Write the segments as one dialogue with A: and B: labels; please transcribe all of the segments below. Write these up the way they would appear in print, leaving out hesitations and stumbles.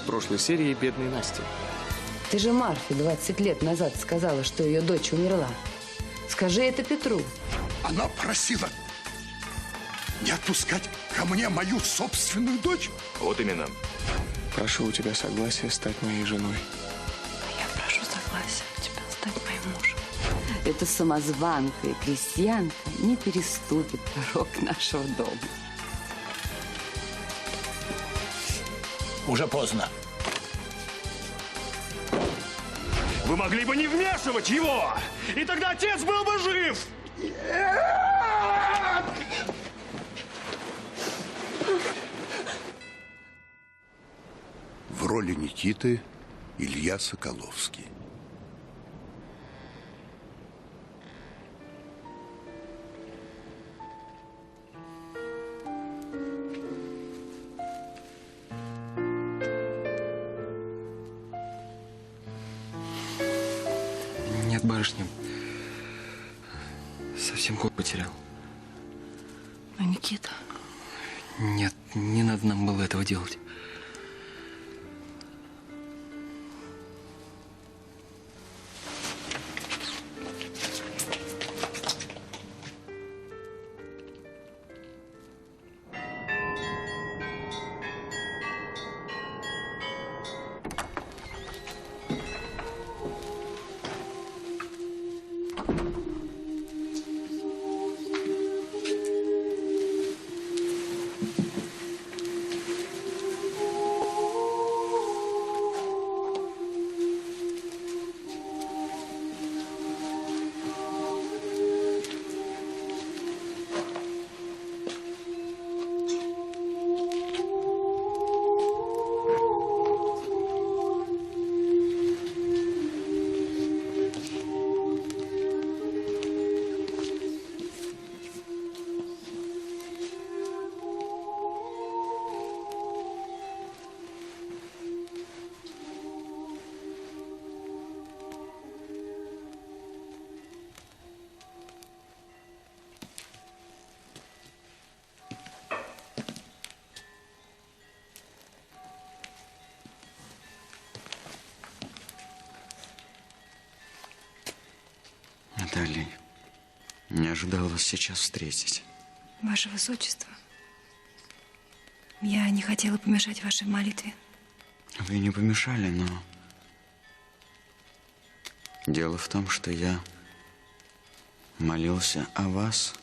A: прошлой серии «Бедной Насти».
B: Ты же Марфе 20 лет назад сказала, что ее дочь умерла. Скажи это Петру.
C: Она просила не отпускать ко мне мою собственную дочь.
D: Вот именно.
A: Прошу у тебя согласия стать моей женой.
E: А я прошу согласия у тебя стать моим мужем.
B: Эта самозванка и крестьянка не переступит порог нашего дома.
F: Уже поздно.
D: Вы могли бы не вмешивать его, и тогда отец был бы жив!
C: В роли Никиты Илья Соколовский.
A: Нет, барышня. Совсем кот потерял.
E: А Никита?
A: Нет, не надо нам было этого делать. Наталья, не ожидал вас сейчас встретить.
E: Ваше Высочество, я не хотела помешать вашей молитве.
A: Вы не помешали, но... Дело в том, что я молился о вас.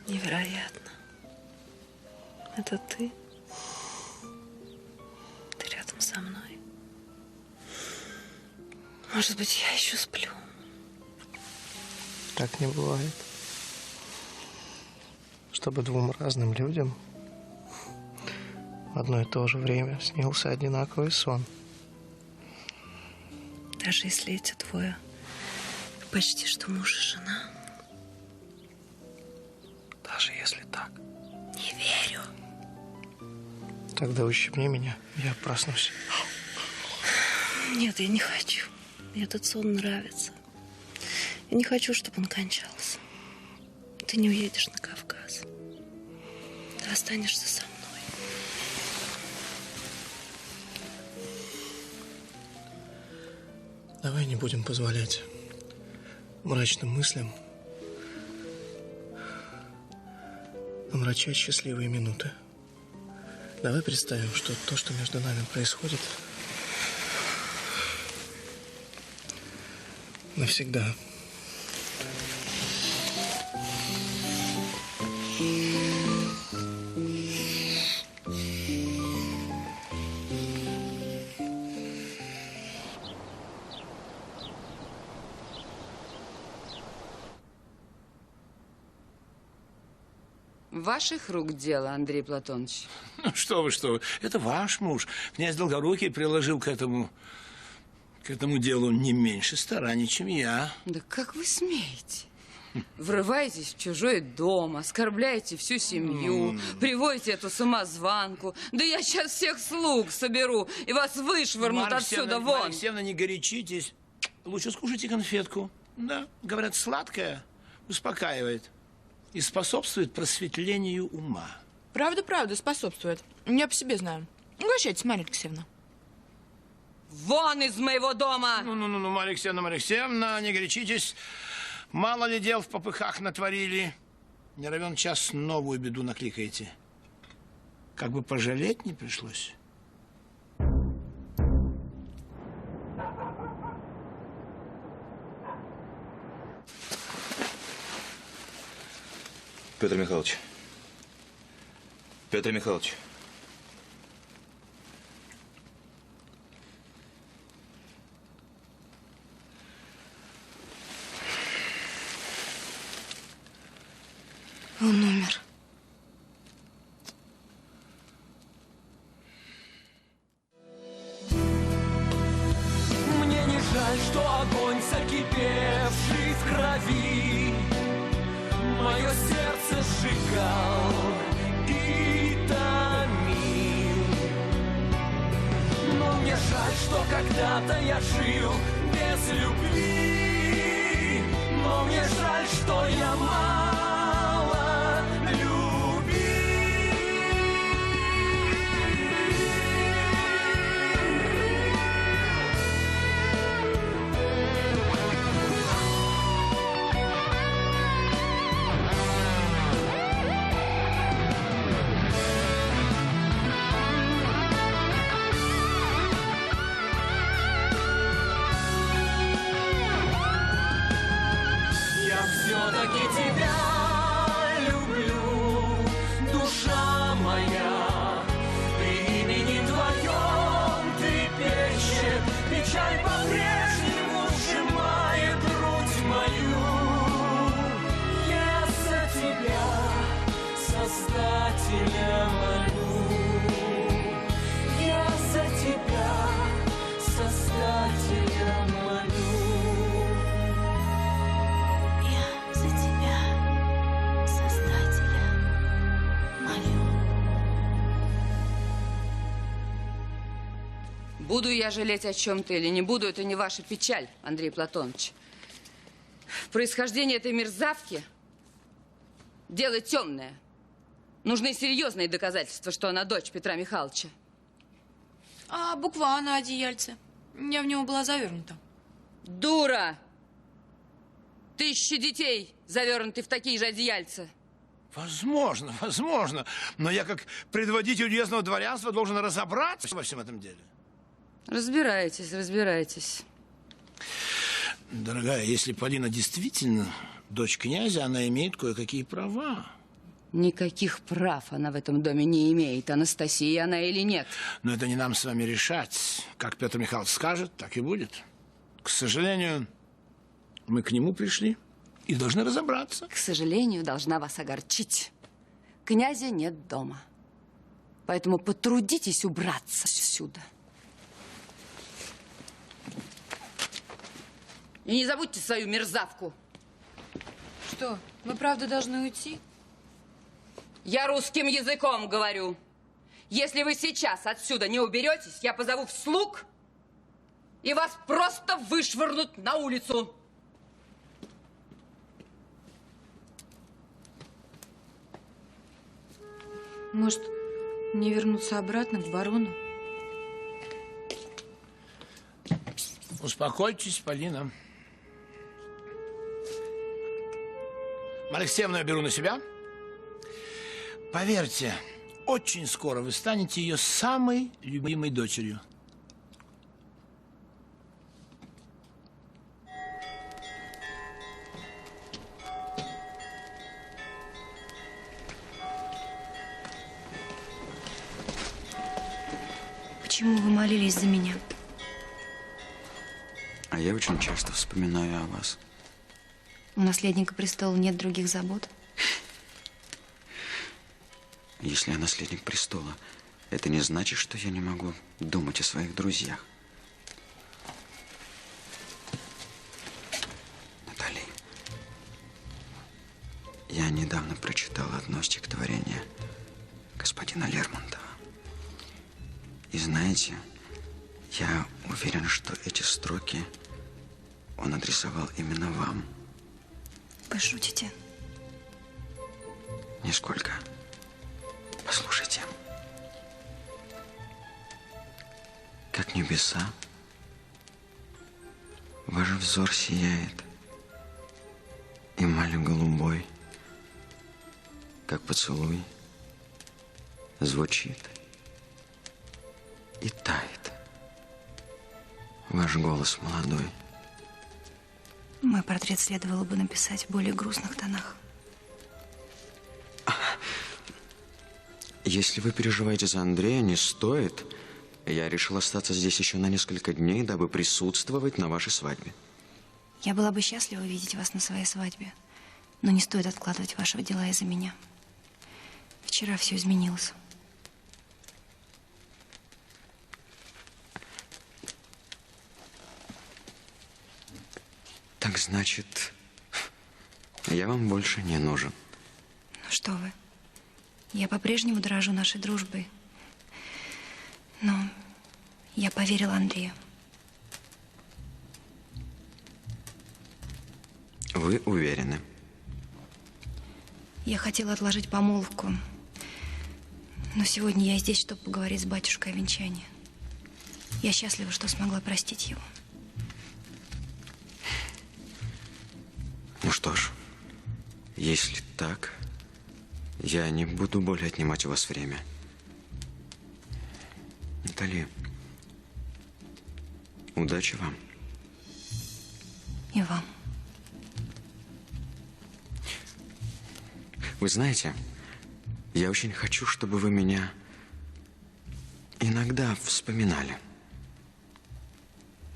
E: Невероятно. Это ты? Ты рядом со мной. Может быть, я еще сплю.
G: Так не бывает. Чтобы двум разным людям в одно и то же время снился одинаковый сон.
E: Даже если эти двое почти что муж и жена.
G: Даже если так.
E: Не верю.
G: Тогда ущипни меня, я проснусь.
E: Нет, я не хочу. Мне этот сон нравится. Я не хочу, чтобы он кончался. Ты не уедешь на Кавказ. Ты останешься со мной.
G: Давай не будем позволять мрачным мыслям омрачать счастливые минуты. Давай представим, что то, что между нами происходит, навсегда.
B: Ваших рук дело, Андрей Платонович.
F: Что вы. Это ваш муж. Князь Долгорукий приложил к этому делу не меньше стараний, чем я.
B: Да как вы смеете? Врываетесь в чужой дом, оскорбляете всю семью, приводите эту самозванку. Да я сейчас всех слуг соберу, и вас вышвырнут отсюда вон.
F: Марья Алексеевна, не горячитесь. Лучше скушайте конфетку. Да, говорят, сладкое успокаивает и способствует просветлению ума.
H: Правда, способствует. Я по себе знаю. Угощайтесь, Марья Алексеевна.
B: Вон из моего дома!
F: Ну, Марья Алексеевна, не горячитесь. Мало ли дел в попыхах натворили. Не равен час новую беду накликаете. Как бы пожалеть не пришлось.
I: Петр Михайлович. Петр Михайлович.
E: Он умер.
J: Мне не жаль, что огонь, закипевший в крови, мое сердце сжигал и томил. Но мне жаль, что когда-то я жил без любви. Но мне жаль, что я мало любил. Все-таки тебя люблю, душа моя. При имени твоем трепещет, печаль по-прежнему сжимает грудь мою. Я за тебя, Создателя, молю. Я за тебя, Создателя, молю.
B: Буду я жалеть о чем-то или не буду, это не ваша печаль, Андрей Платонович. Происхождение этой мерзавки – дело темное. Нужны серьезные доказательства, что она дочь Петра Михайловича.
H: А буква на одеяльце? Я в него была завернута.
B: Дура! 1000 детей завернуты в такие же одеяльца.
F: Возможно. Но я, как предводитель уездного дворянства, должен разобраться во всем этом деле.
B: Разбирайтесь.
F: Дорогая, если Полина действительно дочь князя, она имеет кое-какие права.
B: Никаких прав она в этом доме не имеет. Анастасия она или нет.
F: Но это не нам с вами решать. Как Петр Михайлович скажет, так и будет. К сожалению, мы к нему пришли и должны разобраться.
B: К сожалению, должна вас огорчить. Князя нет дома. Поэтому потрудитесь убраться отсюда. И не забудьте свою мерзавку.
H: Что, мы правда должны уйти?
B: Я русским языком говорю. Если вы сейчас отсюда не уберетесь, я позову слуг, и вас просто вышвырнут на улицу.
H: Может, не вернуться обратно к барону?
F: Успокойтесь, Полина. Марья Алексеевна, я беру на себя. Поверьте, очень скоро вы станете ее самой любимой дочерью.
E: Почему вы молились за меня?
A: А я очень часто вспоминаю о вас.
E: У наследника престола нет других забот?
A: Если я наследник престола, это не значит, что я не могу думать о своих друзьях. Натали, Я недавно прочитал одно стихотворение господина Лермонтова. И знаете, я уверен, что эти строки он адресовал именно вам.
E: Вы шутите?
A: Нисколько. Послушайте. Как небеса, ваш взор сияет, эмалью голубой, как поцелуй, звучит и тает ваш голос молодой.
E: Мой портрет следовало бы написать в более грустных тонах.
A: Если вы переживаете за Андрея, не стоит. Я решил остаться здесь еще на несколько дней, дабы присутствовать на вашей свадьбе.
E: Я была бы счастлива видеть вас на своей свадьбе, но не стоит откладывать ваши дела из-за меня. Вчера все изменилось.
A: Так значит, я вам больше не нужен.
E: Ну что вы, я по-прежнему дорожу нашей дружбой. Но я поверила Андрею.
A: Вы уверены?
E: Я хотела отложить помолвку, но сегодня я здесь, чтобы поговорить с батюшкой о венчании. Я счастлива, что смогла простить его.
A: Ну что ж, если так, я не буду более отнимать у вас время. Натали, удачи вам.
E: И вам.
A: Вы знаете, я очень хочу, чтобы вы меня иногда вспоминали.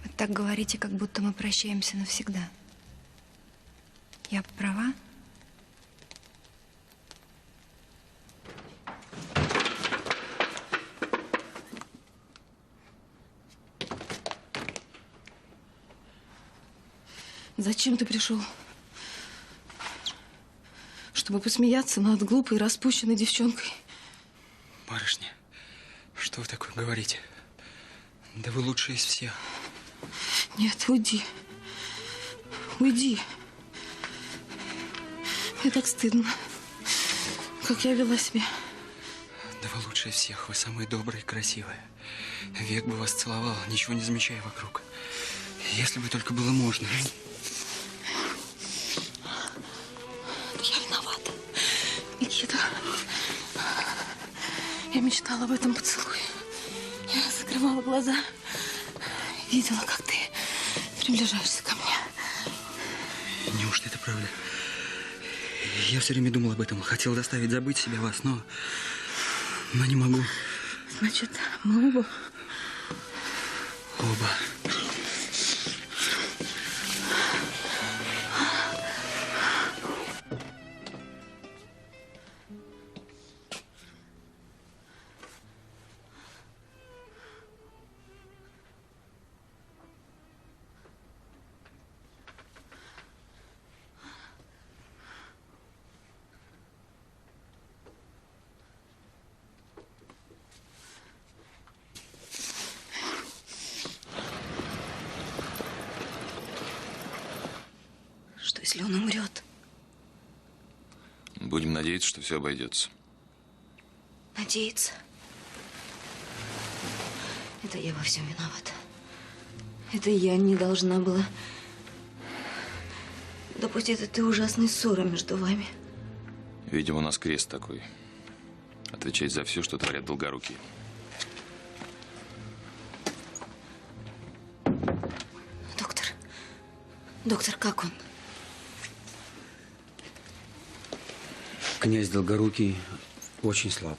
E: Вы так говорите, как будто мы прощаемся навсегда. Я права?
I: Зачем ты пришел? Чтобы посмеяться над глупой и распущенной девчонкой.
K: Барышня, что вы такое говорите? Да вы лучшие из всех.
I: Нет, уйди. Уйди. Мне так стыдно, как я вела себя.
K: Да вы лучшие из всех. Вы самые добрые и красивые. Век бы вас целовал, ничего не замечая вокруг. Если бы только было можно.
I: Я виновата. Никита. Я мечтала об этом поцелуе. Я закрывала глаза. Видела, как ты приближаешься ко мне.
K: Неужто это правда? Я все время думал об этом. Хотел заставить забыть себя вас, но не могу.
I: Значит, мы оба?
K: Оба.
E: Что, если он умрет?
L: Будем надеяться, что все обойдется.
E: Надеяться? Это я во всем виновата. Это я не должна была допустить этой ужасной ссоры между вами.
L: Видимо, у нас крест такой. Отвечать за все, что творят долгорукие.
E: Доктор, как он?
M: Князь Долгорукий очень слаб.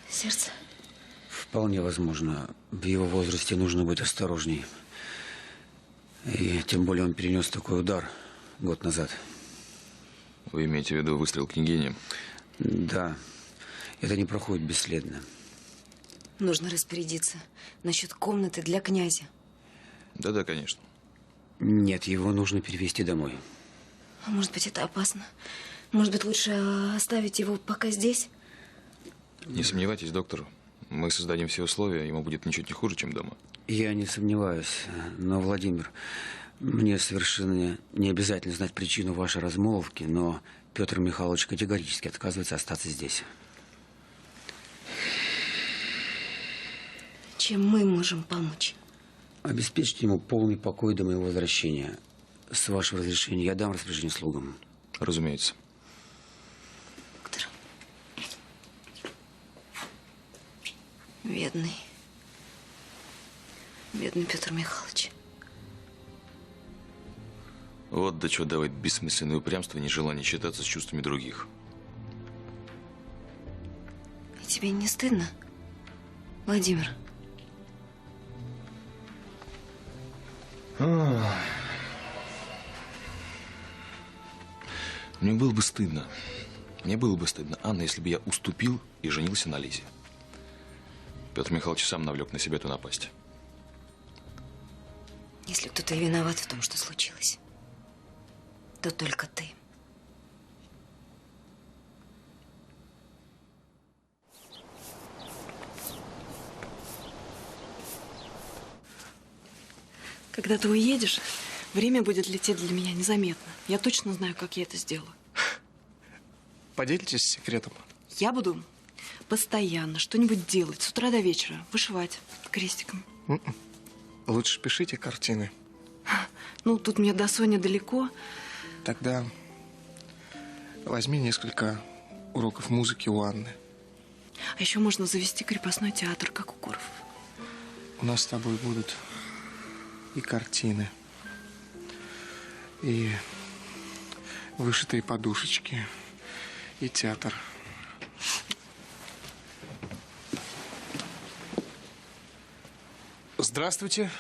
E: Сердце?
M: Вполне возможно. В его возрасте нужно быть осторожней. И тем более он перенес такой удар год назад.
L: Вы имеете в виду выстрел княгини?
M: Да. Это не проходит бесследно.
E: Нужно распорядиться насчет комнаты для князя.
L: Да-да, конечно.
M: Нет, его нужно перевезти домой.
I: А может быть, это опасно? Может быть, лучше оставить его пока здесь?
L: Не сомневайтесь, доктор. Мы создадим все условия, ему будет ничуть не хуже, чем дома.
M: Я не сомневаюсь, но, Владимир, мне совершенно не обязательно знать причину вашей размолвки, но Петр Михайлович категорически отказывается остаться здесь.
I: Чем мы можем помочь?
M: Обеспечить ему полный покой до моего возвращения. С вашего разрешения я дам распоряжение слугам.
L: Разумеется.
I: Доктор. Бедный. Бедный Петр Михайлович.
L: Вот до чего давать бессмысленное упрямство и нежелание считаться с чувствами других.
I: И тебе не стыдно, Владимир?
L: Мне было бы стыдно. Мне было бы стыдно, Анна, если бы я уступил и женился на Лизе. Петр Михайлович сам навлек на себя эту напасть.
I: Если кто-то и виноват в том, что случилось, то только ты.
E: Когда ты уедешь, время будет лететь для меня незаметно. Я точно знаю, как я это сделаю.
G: Поделитесь секретом?
E: Я буду постоянно что-нибудь делать с утра до вечера. Вышивать крестиком.
G: Лучше пишите картины.
E: Ну, тут мне до Сони далеко.
G: Тогда возьми несколько уроков музыки у Анны.
E: А еще можно завести крепостной театр, как у Куров.
G: У нас с тобой будут и картины, и вышитые подушечки, и театр. Здравствуйте,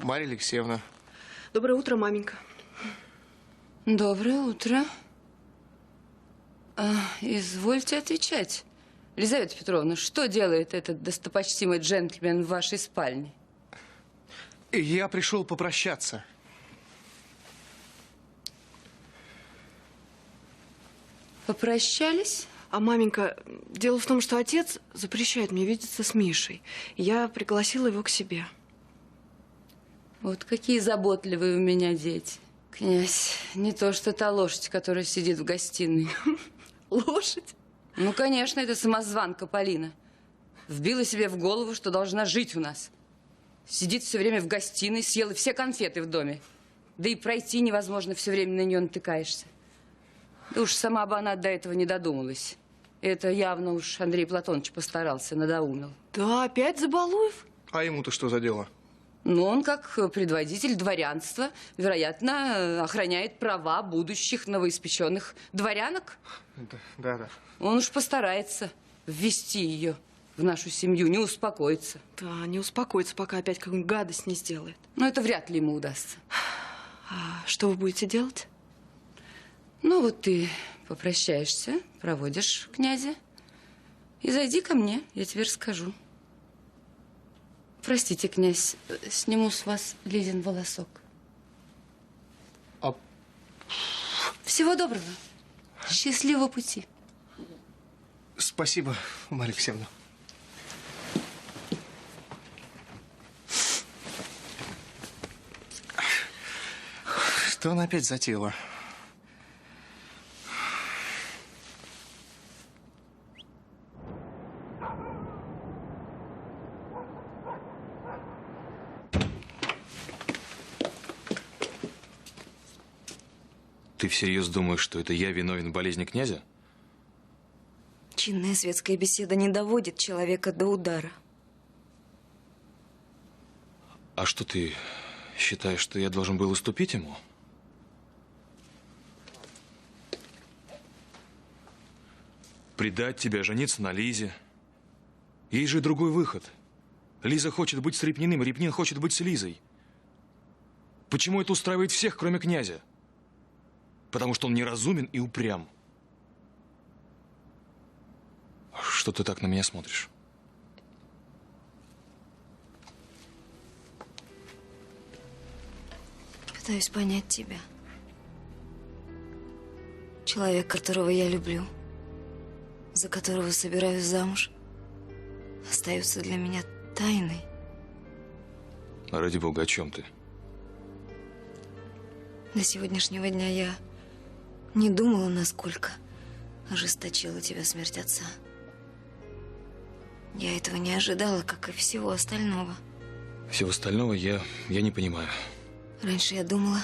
G: Марья Алексеевна.
E: Доброе утро, маменька.
B: Доброе утро. Извольте отвечать. Лизавета Петровна, что делает этот достопочтимый джентльмен в вашей спальне?
G: Я пришел попрощаться.
B: Попрощались?
E: А маменька, дело в том, что отец запрещает мне видеться с Мишей. Я пригласила его к себе.
B: Вот какие заботливые у меня дети. Князь, не то что та лошадь, которая сидит в гостиной.
E: Лошадь?
B: Ну, конечно, это самозванка Полина. Вбила себе в голову, что должна жить у нас. Сидит все время в гостиной, съела все конфеты в доме. Да и пройти невозможно, все время на нее натыкаешься. Да уж сама бы она до этого не додумалась. Это явно уж Андрей Платонович постарался, надоумил.
E: Да, опять Забалуев?
G: А ему-то что за дело?
B: Ну, он как предводитель дворянства, вероятно, охраняет права будущих новоиспеченных дворянок.
G: Да.
B: Он уж постарается ввести ее в нашу семью, не успокоится.
E: Да, не успокоится, пока опять какую-нибудь гадость не сделает.
B: Но это вряд ли ему удастся.
E: А что вы будете делать?
B: Ну, вот ты попрощаешься, проводишь князя. И зайди ко мне, я тебе расскажу. Простите, князь, сниму с вас Лизин волосок. Всего доброго. Счастливого пути.
G: Спасибо, Марья Алексеевна. Что она опять затеяла?
L: Ты всерьез думаешь, что это я виновен в болезни князя?
I: Чинная светская беседа не доводит человека до удара.
L: А что ты считаешь, что я должен был уступить ему? Предать тебя, жениться на Лизе. Есть же другой выход. Лиза хочет быть с Репниным, Репнин хочет быть с Лизой. Почему это устраивает всех, кроме князя? Потому что он неразумен и упрям. Что ты так на меня смотришь?
I: Пытаюсь понять тебя. Человек, которого я люблю, за которого собираюсь замуж, остается для меня тайной.
L: Ради бога, о чем ты?
I: До сегодняшнего дня я не думала, насколько ожесточила тебя смерть отца. Я этого не ожидала, как и всего остального.
L: Всего остального я не понимаю.
I: Раньше я думала,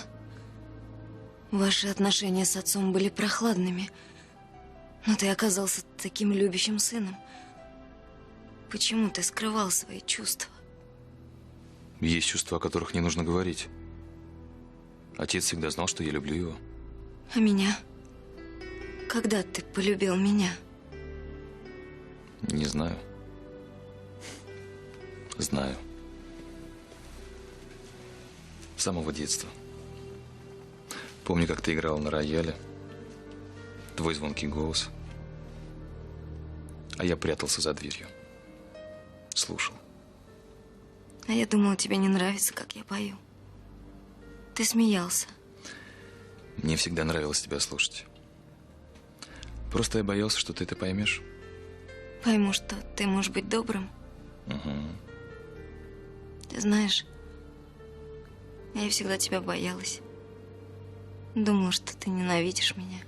I: ваши отношения с отцом были прохладными, но ты оказался таким любящим сыном. Почему ты скрывал свои чувства?
L: Есть чувства, о которых не нужно говорить. Отец всегда знал, что я люблю его.
I: А меня? Когда ты полюбил меня?
L: Не знаю. Знаю. С самого детства. Помню, как ты играла на рояле. Твой звонкий голос. А я прятался за дверью. Слушал.
I: А я думала, тебе не нравится, как я пою. Ты смеялся.
L: Мне всегда нравилось тебя слушать. Просто я боялся, что ты это поймешь.
I: Пойму, что ты можешь быть добрым.
L: Угу.
I: Ты знаешь, я всегда тебя боялась. Думала, что ты ненавидишь меня.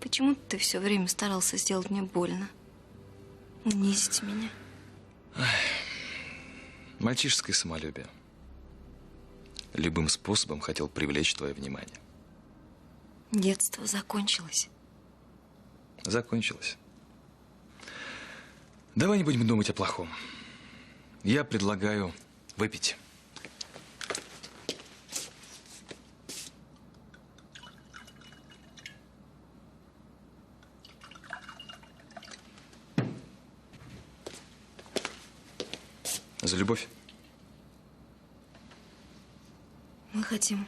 I: Почему ты все время старался сделать мне больно? Унизить меня?
L: Мальчишеское самолюбие. Любым способом хотел привлечь твое внимание.
I: Детство закончилось.
L: Закончилось. Давай не будем думать о плохом. Я предлагаю выпить. За любовь.
I: Мы хотим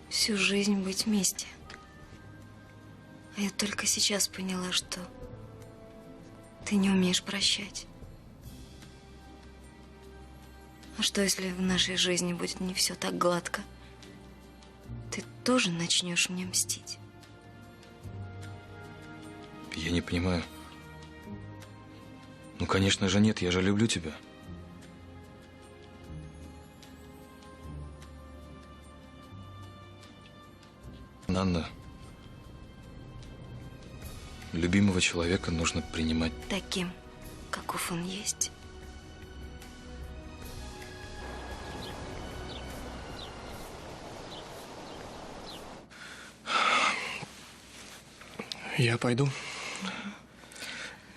I: всю жизнь быть вместе. А я только сейчас поняла, что ты не умеешь прощать. А что, если в нашей жизни будет не все так гладко? Ты тоже начнешь мне мстить?
L: Я не понимаю. Ну, конечно же, нет. Я же люблю тебя. Нанна, любимого человека нужно принимать
I: Таким, каков он есть.
G: Я пойду.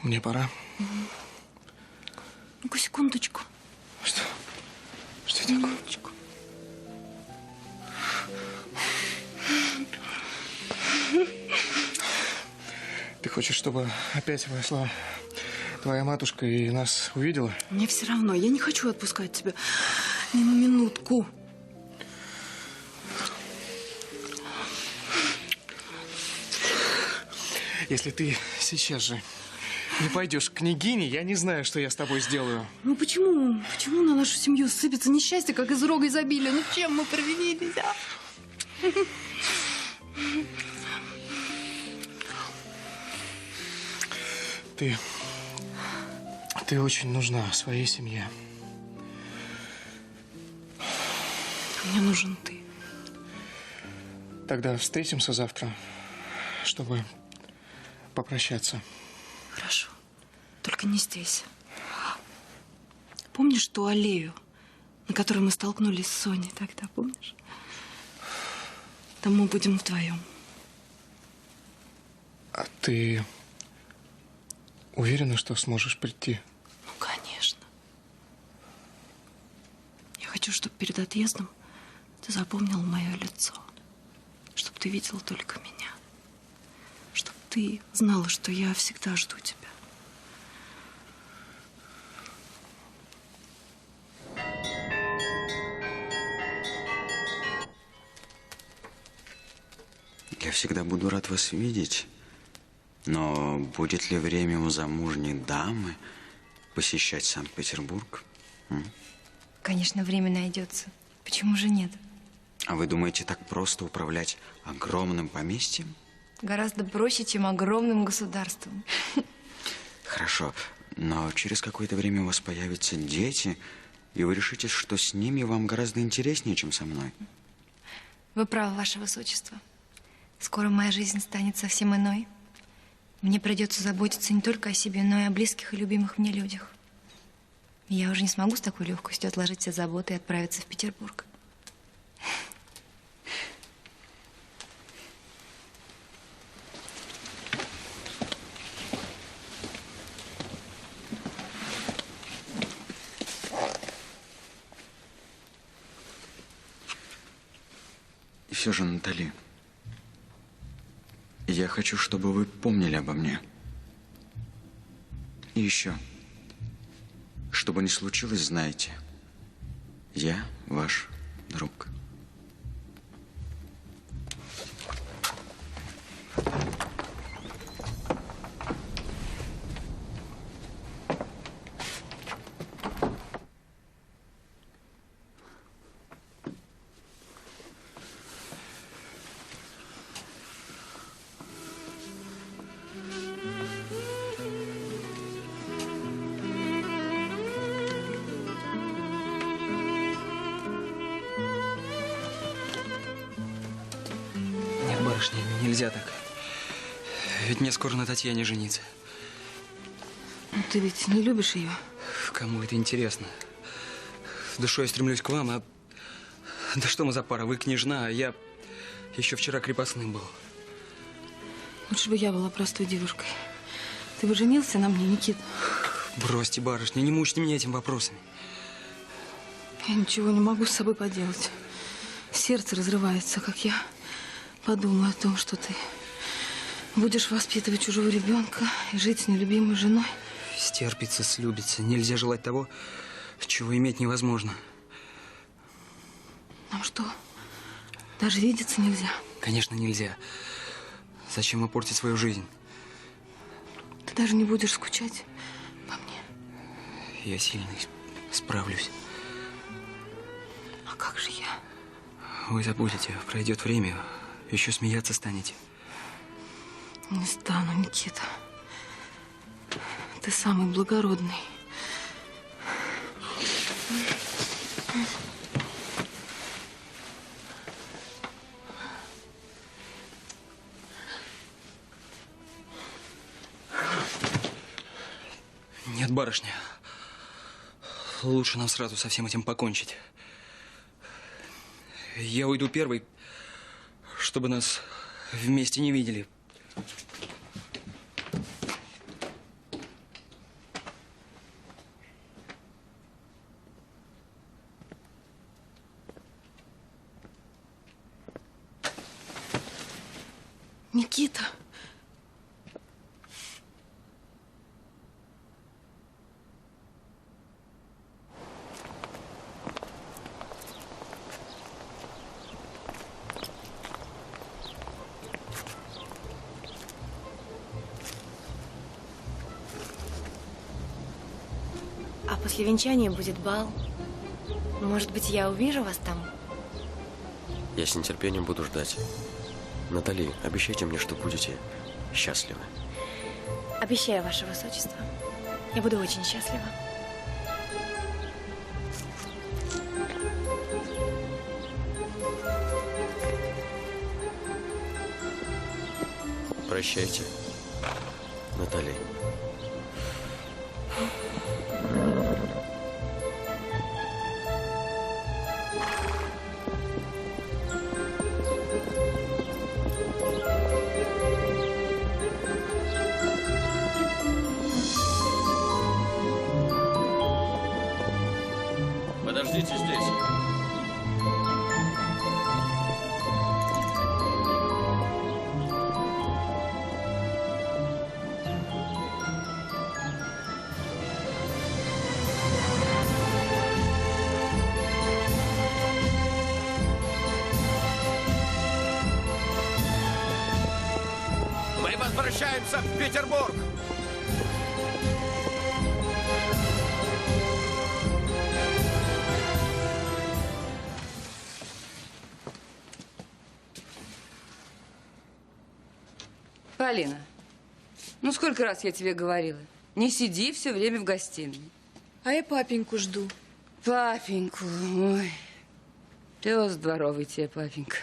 G: Мне пора.
E: Ну-ка, секундочку.
G: Что? Что такое? Ты хочешь, чтобы опять вошла твоя матушка и нас увидела?
E: Мне все равно. Я не хочу отпускать тебя ни на минутку.
G: Если ты сейчас же не пойдешь к княгине, я не знаю, что я с тобой сделаю.
E: Ну почему? Почему на нашу семью сыпется несчастье, как из рога изобилия? Ну чем мы провинились, а?
G: Ты очень нужна своей семье.
E: Мне нужен ты.
G: Тогда встретимся завтра, чтобы попрощаться.
E: Хорошо. Только не здесь. Помнишь ту аллею, на которой мы столкнулись с Соней тогда, помнишь? Там мы будем вдвоем.
G: А ты уверена, что сможешь прийти?
E: Ну, конечно. Я хочу, чтобы перед отъездом ты запомнил мое лицо. Чтобы ты видел только меня. Чтобы ты знала, что я всегда жду тебя.
A: Я всегда буду рад вас видеть. Но будет ли время у замужней дамы посещать Санкт-Петербург?
I: Конечно, время найдется. Почему же нет?
A: А вы думаете, так просто управлять огромным поместьем?
I: Гораздо проще, чем огромным государством.
A: Хорошо, но через какое-то время у вас появятся дети, и вы решите, что с ними вам гораздо интереснее, чем со мной.
I: Вы правы, Ваше Высочество. Скоро моя жизнь станет совсем иной. Мне придется заботиться не только о себе, но и о близких и любимых мне людях. И я уже не смогу с такой легкостью отложить все заботы и отправиться в Петербург.
A: И все же, Натали, я хочу, чтобы вы помнили обо мне. И еще, что бы ни случилось, знайте, я ваш друг.
K: Барышня, нельзя так. Ведь мне скоро на Татьяне жениться.
E: Ты ведь не любишь ее?
K: Кому это интересно? Душой я стремлюсь к вам, а... Да что мы за пара? Вы княжна, а я еще вчера крепостным был.
E: Лучше бы я была простой девушкой. Ты бы женился на мне, Никита?
K: Бросьте, барышня, не мучьте меня этими вопросами.
E: Я ничего не могу с собой поделать. Сердце разрывается, как я подумаю о том, что ты будешь воспитывать чужого ребенка и жить с нелюбимой женой.
K: Стерпится, слюбится. Нельзя желать того, чего иметь невозможно.
E: Нам что, даже видеться нельзя?
K: Конечно, нельзя. Зачем портить свою жизнь?
E: Ты даже не будешь скучать по мне?
K: Я сильный, справлюсь.
E: А как же я?
K: Вы забудете, пройдет время, еще смеяться станете.
E: Не стану, Никита. Ты самый благородный.
K: Нет, барышня. Лучше нам сразу со всем этим покончить. Я уйду первый, чтобы нас вместе не видели.
E: Никита.
I: А после венчания будет бал. Может быть, я увижу вас там?
N: Я с нетерпением буду ждать. Натали, обещайте мне, что будете счастливы.
I: Обещаю, Ваше Высочество. Я буду очень счастлива.
N: Прощайте, Натали.
O: Подождите здесь.
F: Мы возвращаемся в Петербург.
B: Полина, ну сколько раз я тебе говорила? Не сиди все время в гостиной.
H: А я папеньку жду.
B: Папеньку, ой. Пес дворовый тебе, папенька.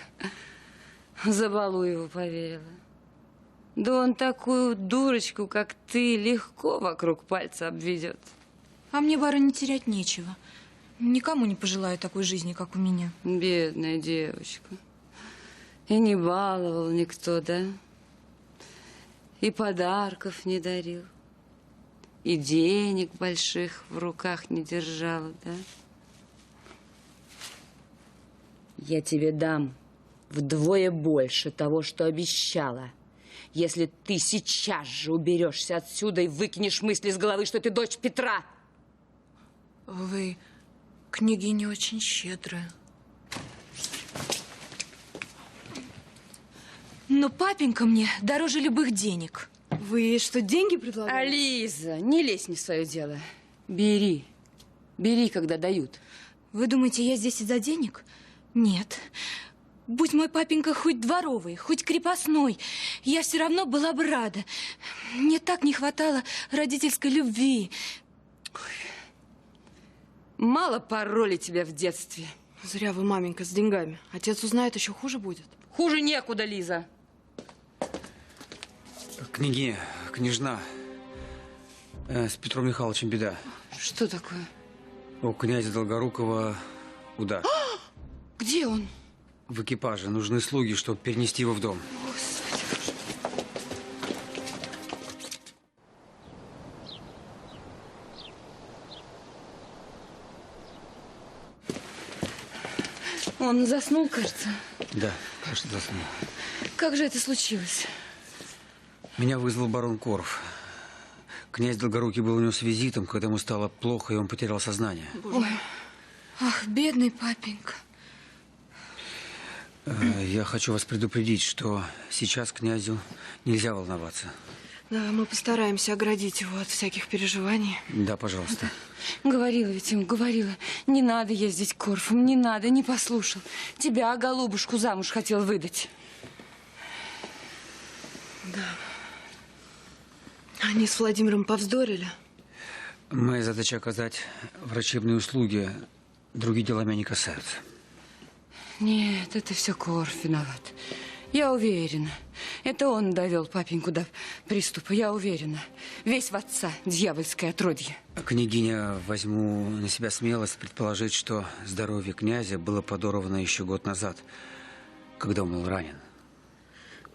B: За балу его поверила. Да он такую дурочку, как ты, легко вокруг пальца обведет.
H: А мне, барыня, терять нечего. Никому не пожелаю такой жизни, как у меня.
B: Бедная девочка. И не баловал никто, да? И подарков не дарил. И денег больших в руках не держала, да? Я тебе дам вдвое больше того, что обещала. Если ты сейчас же уберешься отсюда и выкинешь мысли с головы, что ты дочь Петра.
H: Вы, княгиня, очень щедрая. Но папенька мне дороже любых денег.
E: Вы ей что, деньги предлагаете?
B: Лиза, не лезь не в свое дело. Бери. Бери, когда дают.
H: Вы думаете, я здесь из-за денег? Нет. Будь мой папенька хоть дворовый, хоть крепостной, я все равно была бы рада. Мне так не хватало родительской любви.
B: Мало пароли тебя в детстве.
E: Зря вы, маменька, с деньгами. Отец узнает, еще хуже будет.
B: Хуже некуда, Лиза.
M: Княгиня, княжна, с Петром Михайловичем беда.
B: Что такое?
M: У князя Долгорукова удар.
B: Где он?
M: В экипаже. Нужны слуги, чтобы перенести его в дом.
B: Господи, Боже. Он заснул, кажется?
M: Да, кажется, заснул.
B: Как же это случилось?
M: Меня вызвал барон Корф. Князь Долгорукий был у него с визитом, когда ему стало плохо, и он потерял сознание.
H: Ой. Ах, бедный папенька.
M: Я хочу вас предупредить, что сейчас князю нельзя волноваться.
E: Да, мы постараемся оградить его от всяких переживаний.
M: Да, пожалуйста.
B: Говорила ведь ему, говорила. Не надо ездить к Корфам, не надо, не послушал. Тебя, голубушку, замуж хотел выдать.
E: Да. Они с Владимиром повздорили.
M: Моя задача оказать врачебные услуги. Другие дела меня не касаются.
B: Нет, это все Корф виноват. Я уверена. Это он довел папеньку до приступа, я уверена. Весь в отца дьявольское отродье.
M: Княгиня, возьму на себя смелость предположить, что здоровье князя было подорвано еще год назад, когда он был ранен.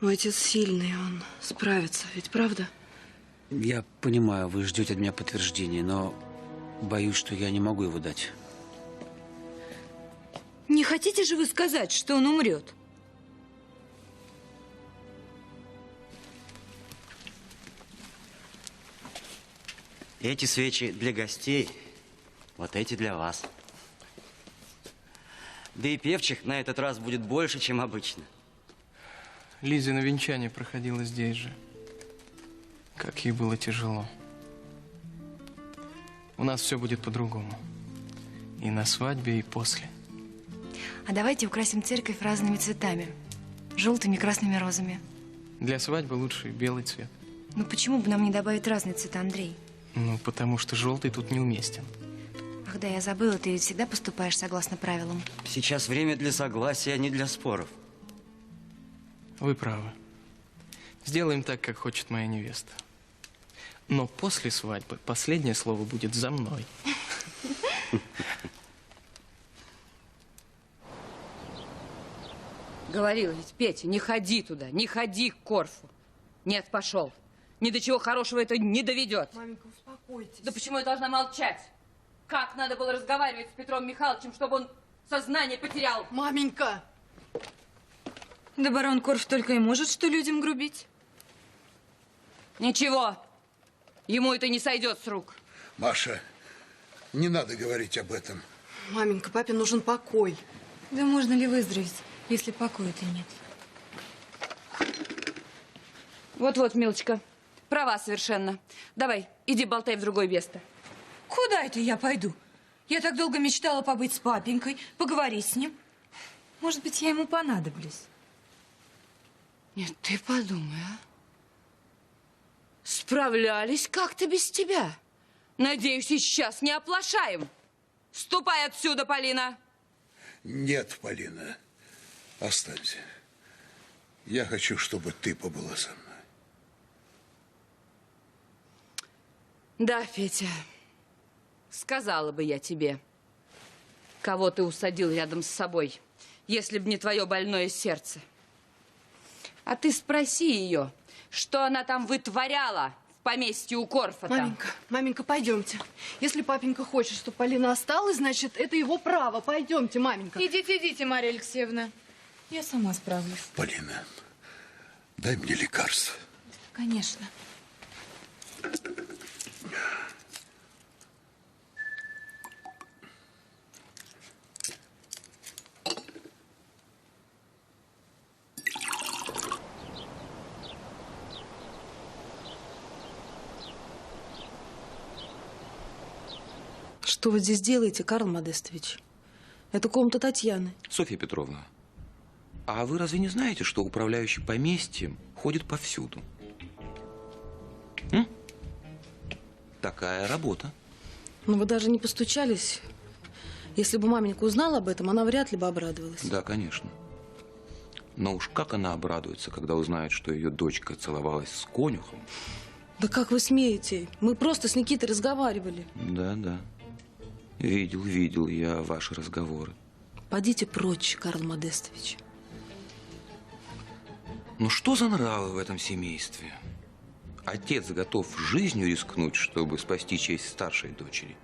E: Мой отец сильный, он справится, ведь правда?
M: Я понимаю, вы ждете от меня подтверждения, но боюсь, что я не могу его дать.
H: Не хотите же вы сказать, что он умрет?
O: Эти свечи для гостей, вот эти для вас. Да и певчих на этот раз будет больше, чем обычно.
G: Лизе на венчание проходила здесь же. Как ей было тяжело. У нас все будет по-другому. И на свадьбе, и после.
I: А давайте украсим церковь разными цветами. Желтыми, красными, розами.
G: Для свадьбы лучше белый цвет.
I: Ну почему бы нам не добавить разные цвета, Андрей?
G: Ну, потому что желтый тут неуместен.
I: Ах да, я забыла, ты ведь всегда поступаешь согласно правилам.
O: Сейчас время для согласия, а не для споров.
G: Вы правы. Сделаем так, как хочет моя невеста. Но после свадьбы последнее слово будет за мной.
B: Говорила ведь, Петя, не ходи туда, не ходи к Корфу. Нет, пошел. Ни до чего хорошего это не доведет.
E: Маменька, успокойтесь.
B: Да почему я должна молчать? Как надо было разговаривать с Петром Михайловичем, чтобы он сознание потерял?
E: Маменька!
H: Да барон Корф только и может, что людям грубить.
B: Ничего, ему это не сойдет с рук.
C: Маша, не надо говорить об этом.
E: Маменька, папе нужен покой.
H: Да можно ли выздороветь, если покоя-то нет?
B: Вот-вот, милочка, права совершенно. Давай, иди болтай в другое место.
H: Куда это я пойду? Я так долго мечтала побыть с папенькой, поговорить с ним. Может быть, я ему понадоблюсь.
B: Нет, ты подумай, а? Справлялись как-то без тебя. Надеюсь, и сейчас не оплошаем. Ступай отсюда, Полина.
C: Нет, Полина, останься. Я хочу, чтобы ты побыла со мной.
B: Да, Федя, сказала бы я тебе, кого ты усадил рядом с собой, если б не твое больное сердце. А ты спроси ее, что она там вытворяла в поместье у Корфата.
E: Маменька, пойдемте. Если папенька хочет, чтобы Полина осталась, значит, это его право. Пойдемте, маменька.
H: Идите, Марья Алексеевна. Я сама справлюсь.
C: Полина, дай мне лекарство.
H: Конечно.
E: Что вы здесь делаете, Карл Модестович? Это комната Татьяны.
P: Софья Петровна, а вы разве не знаете, что управляющий поместьем ходит повсюду? Такая работа.
E: Но вы даже не постучались. Если бы маменька узнала об этом, она вряд ли бы обрадовалась.
P: Да, конечно. Но уж как она обрадуется, когда узнает, что ее дочка целовалась с конюхом.
E: Да как вы смеете? Мы просто с Никитой разговаривали.
P: Да. Видел я ваши разговоры.
E: Подите прочь, Карл Модестович.
P: Ну что за нравы в этом семействе? Отец готов жизнью рискнуть, чтобы спасти честь старшей дочери.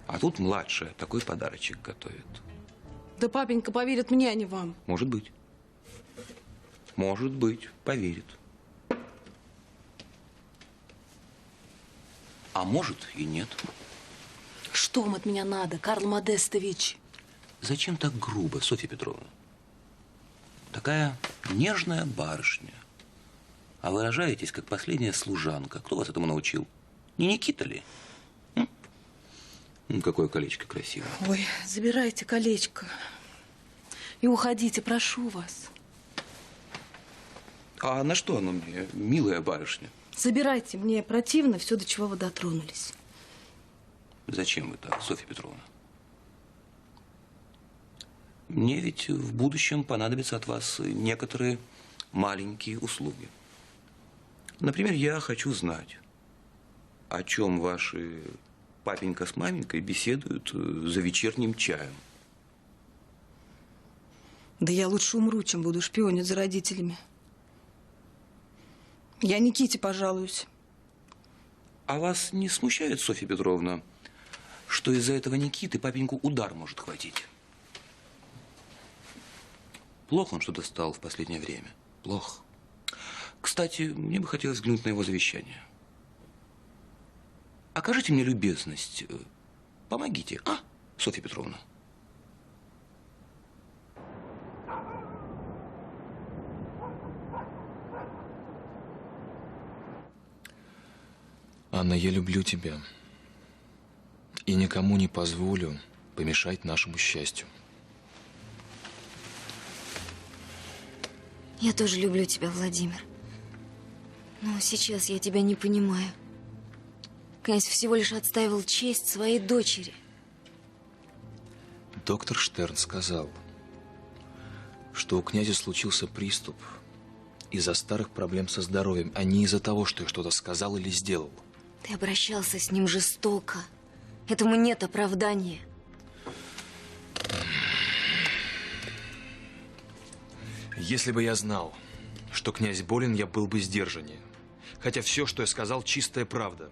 P: А тут младшая такой подарочек готовит.
E: Да папенька поверит мне, а не вам.
P: Может быть. Может быть, поверит. А может и нет.
E: Что вам от меня надо, Карл Модестович?
P: Зачем так грубо, Софья Петровна? Такая нежная барышня. А выражаетесь, как последняя служанка. Кто вас этому научил? Не Никита ли? Какое колечко красивое.
E: Ой, забирайте колечко. И уходите, прошу вас.
P: А на что оно мне, милая барышня?
E: Забирайте, мне противно все, до чего вы дотронулись.
P: Зачем вы так, Софья Петровна? Мне ведь в будущем понадобятся от вас некоторые маленькие услуги. Например, я хочу знать, о чем ваши папенька с маменькой беседуют за вечерним чаем.
E: Да я лучше умру, чем буду шпионить за родителями. Я Никите пожалуюсь.
P: А вас не смущает, Софья Петровна, что из-за этого Никиты папеньку удар может хватить? Плохо он что-то стал в последнее время. Плохо. Кстати, мне бы хотелось взглянуть на его завещание. Окажите мне любезность. Помогите, Софья Петровна?
L: Анна, я люблю тебя. И никому не позволю помешать нашему счастью.
I: Я тоже люблю тебя, Владимир. Но сейчас я тебя не понимаю. Князь всего лишь отстаивал честь своей дочери.
L: Доктор Штерн сказал, что у князя случился приступ из-за старых проблем со здоровьем, а не из-за того, что я что-то сказал или сделал.
I: Ты обращался с ним жестоко. Этому нет оправдания.
L: Если бы я знал, что князь болен, я был бы сдержаннее. Хотя все, что я сказал, чистая правда.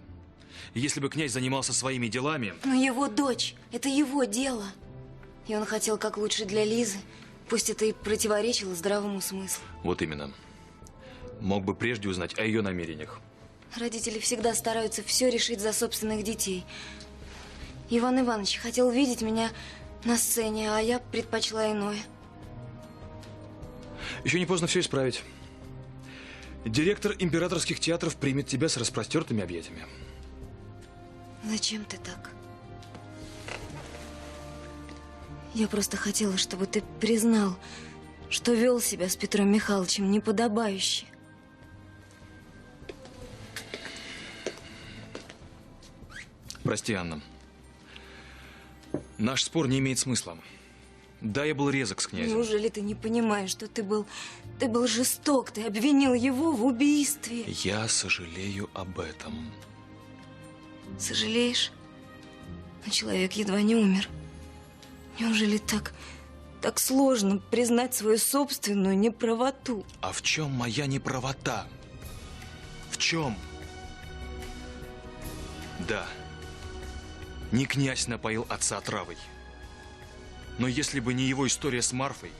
L: Если бы князь занимался своими делами...
I: Но его дочь, это его дело. И он хотел как лучше для Лизы. Пусть это и противоречило здравому смыслу.
L: Вот именно. Мог бы прежде узнать о ее намерениях.
I: Родители всегда стараются все решить за собственных детей. Иван Иванович хотел видеть меня на сцене, а я предпочла иное.
L: Еще не поздно все исправить. Директор императорских театров примет тебя с распростертыми объятиями.
I: Зачем ты так? Я просто хотела, чтобы ты признал, что вел себя с Петром Михайловичем неподобающе.
L: Прости, Анна. Наш спор не имеет смысла. Да, я был резок с князем.
I: Неужели ты не понимаешь, что ты был жесток, ты обвинил его в убийстве?
L: Я сожалею об этом.
I: Сожалеешь? Но человек едва не умер. Неужели так сложно признать свою собственную неправоту?
L: А в чем моя неправота? В чем? Да, не князь напоил отца отравой. Но если бы не его история с Марфой,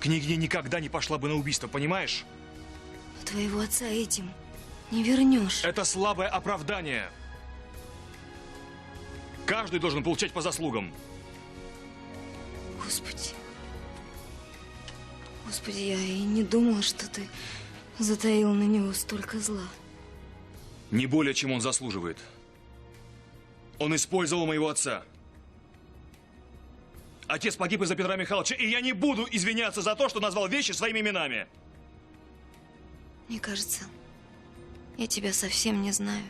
L: княгиня никогда не пошла бы на убийство, понимаешь?
I: Но твоего отца этим не вернешь.
L: Это слабое оправдание. Каждый должен получать по заслугам.
I: Господи. Господи, я и не думала, что ты затаил на него столько зла.
L: Не более, чем он заслуживает. Он использовал моего отца. Отец погиб из-за Петра Михайловича, и я не буду извиняться за то, что назвал вещи своими именами.
I: Мне кажется, я тебя совсем не знаю.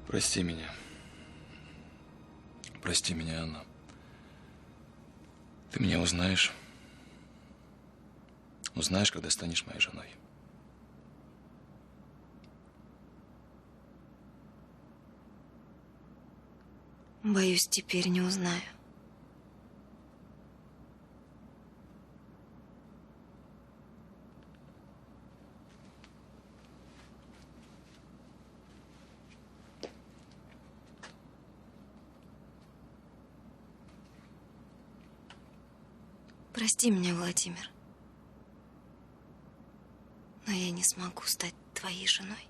L: Прости меня. Прости меня, Анна. Ты меня узнаешь. Узнаешь, когда станешь моей женой.
I: Боюсь, теперь не узнаю. Прости меня, Владимир. Но я не смогу стать твоей женой.